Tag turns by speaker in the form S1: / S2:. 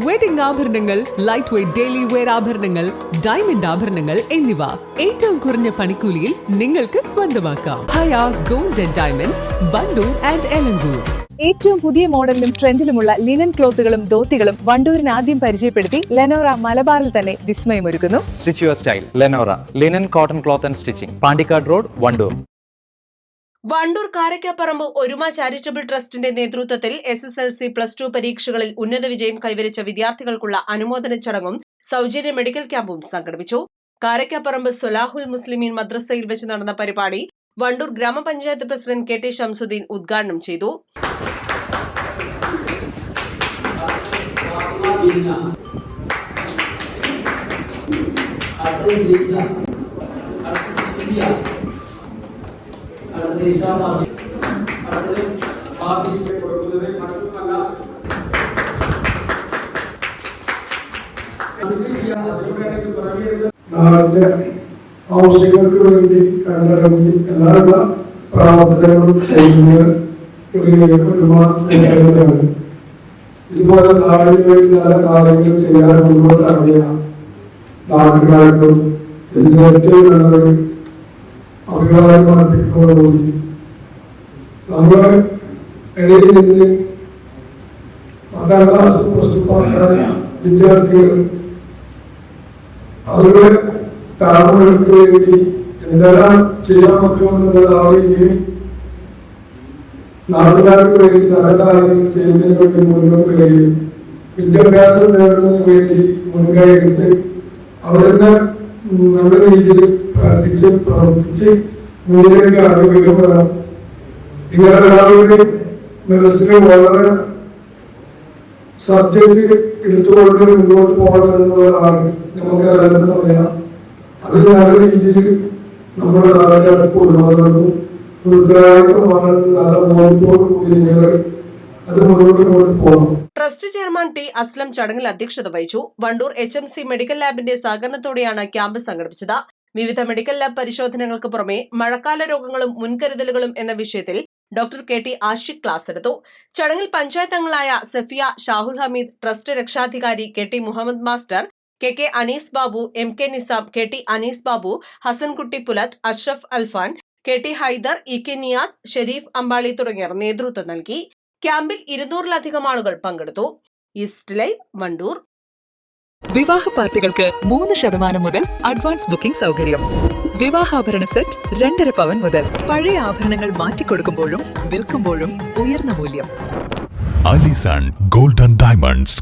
S1: Wedding ആഭരണങ്ങൾ, light weight daily wear ആഭരണങ്ങൾ, diamond ആഭരണങ്ങൾ എന്നിവ ഏറ്റവും കുറഞ്ഞ പണിക്കൂലിയിൽ നിങ്ങൾക്ക് സ്വന്തമാക്കാം. Haya gold and diamonds, Wandoor and Elankur.
S2: ഏറ്റവും പുതിയ മോഡലിലും ട്രെൻഡിലുമുള്ള ലിനൻ ക്ലോത്തുകളും ധോത്തികളും വണ്ടൂരിന് ആദ്യം പരിചയപ്പെടുത്തി ലെനോറ മലബാറിൽ തന്നെ വിസ്മയമൊരുക്കുന്നു.
S3: Stitch your style Lenora linen cotton cloth and stitching, Pandikkad road, Wandoor.
S4: Wandoor Karakkaparamba Oruma charitable ട്രസ്റ്റിന്റെ നേതൃത്വത്തിൽ SSLC +2 പരീക്ഷകളിൽ ഉന്നത വിജയം കൈവരിച്ച വിദ്യാർത്ഥികൾക്കുള്ള അനുമോദന ചടങ്ങും സൗജന്യ മെഡിക്കൽ ക്യാമ്പും സംഘടിപ്പിച്ചു. കാരക്കാപ്പറമ്പ് സ്വലാഹുൽ മുസ്ലിമീൻ മദ്രസയിൽ വെച്ച് നടന്ന പരിപാടി വണ്ടൂർ ഗ്രാമപഞ്ചായത്ത് പ്രസിഡന്റ് KT ഷംസുദ്ദീൻ ഉദ്ഘാടനം ചെയ്തു.
S5: നാടിന്റെ ആവശ്യങ്ങൾക്ക് വേണ്ടി കണ്ടിറങ്ങി എല്ലാവിധ പ്രവർത്തനങ്ങളും ചെയ്യുന്ന ഒരുമാണ്. ഇതുപോലെ നാടിന് വേണ്ടി നല്ല കാര്യങ്ങൾ ചെയ്യാൻ മുന്നോട്ട് ഇറങ്ങിയ നാട്ടുകാർക്കും എന്റെ ഏറ്റവും നല്ലൊരു അഭിപ്രായം അർപ്പിക്കുന്നതോടുകൂടി നമ്മുടെ ഇടയിൽ നിന്ന് 10ാം ക്ലാസ് +2 പാസ്സായ വിദ്യാർത്ഥികൾ അവരുടെ തലമുറകൾക്ക് വേണ്ടി എന്തെല്ലാം ചെയ്യാൻ പറ്റുമെന്നുള്ളത് അറിയുകയും നാട്ടുകാർക്ക് വേണ്ടി നല്ല കാര്യങ്ങൾ ചെയ്യുന്നതിന് വേണ്ടി മുന്നോട്ട് വരികയും വിദ്യാഭ്യാസം നേടുന്നതിന് വേണ്ടി മുൻകൈ എടുത്ത് അവരെന്നെ നല്ല രീതിയിൽ പ്രാർത്ഥിച്ച് പ്രവർത്തിച്ച് മുന്നിലേക്ക് അറിയുകയും വേണം. നിങ്ങളെല്ലാവരുടെയും മനസ്സിൽ വളരെ സബ്ജക്റ്റ് എടുത്തുകൊണ്ട് മുന്നോട്ട് പോകണമെന്നുള്ളതാണ് നമുക്ക് എല്ലാവർക്കും അറിയാം. അത് നല്ല രീതിയിൽ നമ്മുടെ നാട്ടുകാർക്ക് ഉള്ളവർക്കും ഉത്തരവാദിത്വമാണെന്ന് നല്ല ബോധത്തോടു കൂടി നിങ്ങൾ അത് മുന്നോട്ട് കൊണ്ടുപോകണം.
S4: Trust chairman T. അസ്ലം ചടങ്ങിൽ അധ്യക്ഷത വഹിച്ചു. വണ്ടൂർ HMC മെഡിക്കൽ ലാബിന്റെ സഹകരണത്തോടെയാണ് ക്യാമ്പ് സംഘടിപ്പിച്ചത്. വിവിധ മെഡിക്കൽ ലാബ് പരിശോധനകൾക്ക് പുറമെ മഴക്കാല രോഗങ്ങളും മുൻകരുതലുകളും എന്ന വിഷയത്തിൽ ഡോക്ടർ KT ആഷിഖ് ക്ലാസ് എടുത്തു. ചടങ്ങിൽ പഞ്ചായത്ത് അംഗങ്ങളായ സഫിയ, ഷാഹുൽ ഹമീദ്, ട്രസ്റ്റ് രക്ഷാധികാരി KT Muhammad master, KK Anees Babu, MK Nizam, KT Anees Babu, Hasankutty Pulath, Ashraf Alfan, KT Haidar, EK Niyas, Sharif Ambali തുടങ്ങിയവർ നേതൃത്വം നൽകി. ക്യാമ്പിൽ 200-ലധികം ആളുകൾ പങ്കെടുത്തു. East live, Wandoor.
S6: വിവാഹ പാർട്ടികൾക്ക് 3% മുതൽ അഡ്വാൻസ് ബുക്കിംഗ് സൗകര്യം. വിവാഹാഭരണ സെറ്റ് 2.5 പവൻ മുതൽ. പഴയ ആഭരണങ്ങൾ മാറ്റിക്കൊടുക്കുമ്പോഴും വിൽക്കുമ്പോഴും ഉയർന്ന മൂല്യം.
S7: Allison gold and diamonds,